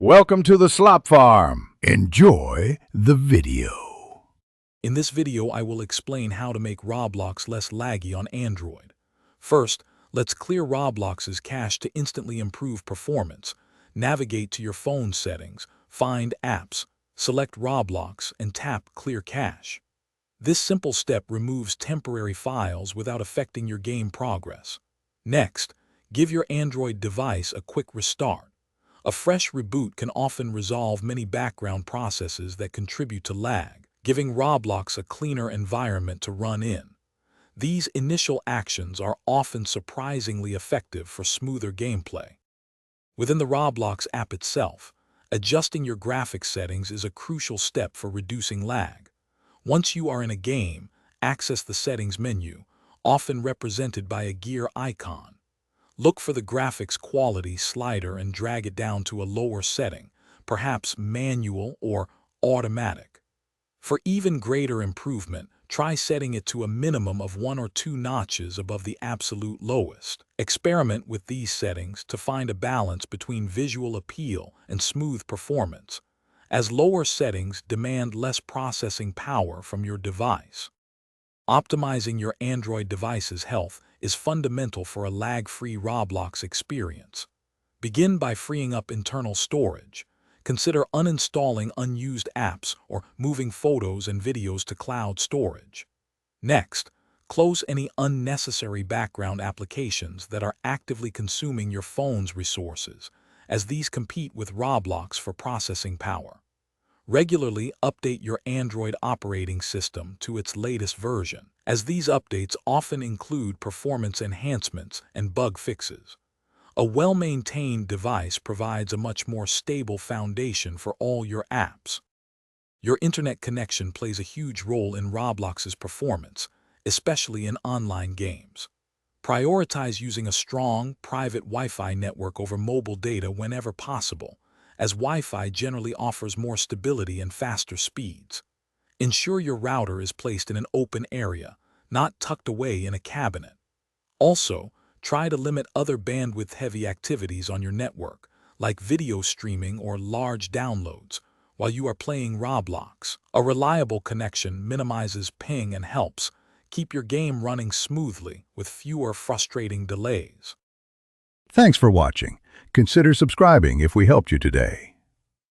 Welcome to the Slop Farm. Enjoy the video. In this video, I will explain how to make Roblox less laggy on Android. First, let's clear Roblox's cache to instantly improve performance. Navigate to your phone settings, find Apps, select Roblox, and tap Clear Cache. This simple step removes temporary files without affecting your game progress. Next, give your Android device a quick restart. A fresh reboot can often resolve many background processes that contribute to lag, giving Roblox a cleaner environment to run in. These initial actions are often surprisingly effective for smoother gameplay. Within the Roblox app itself, adjusting your graphics settings is a crucial step for reducing lag. Once you are in a game, access the Settings menu, often represented by a gear icon. Look for the graphics quality slider and drag it down to a lower setting, perhaps manual or automatic. For even greater improvement, try setting it to a minimum of 1 or 2 notches above the absolute lowest. Experiment with these settings to find a balance between visual appeal and smooth performance, as lower settings demand less processing power from your device. Optimizing your Android device's health is fundamental for a lag-free Roblox experience. Begin by freeing up internal storage. Consider uninstalling unused apps or moving photos and videos to cloud storage. Next, close any unnecessary background applications that are actively consuming your phone's resources, as these compete with Roblox for processing power. Regularly update your Android operating system to its latest version, as these updates often include performance enhancements and bug fixes. A well-maintained device provides a much more stable foundation for all your apps. Your internet connection plays a huge role in Roblox's performance, especially in online games. Prioritize using a strong, private Wi-Fi network over mobile data whenever possible, as Wi-Fi generally offers more stability and faster speeds. Ensure your router is placed in an open area, not tucked away in a cabinet. Also, try to limit other bandwidth-heavy activities on your network, like video streaming or large downloads, while you are playing Roblox. A reliable connection minimizes ping and helps keep your game running smoothly with fewer frustrating delays. Thanks for watching. Consider subscribing if we helped you today.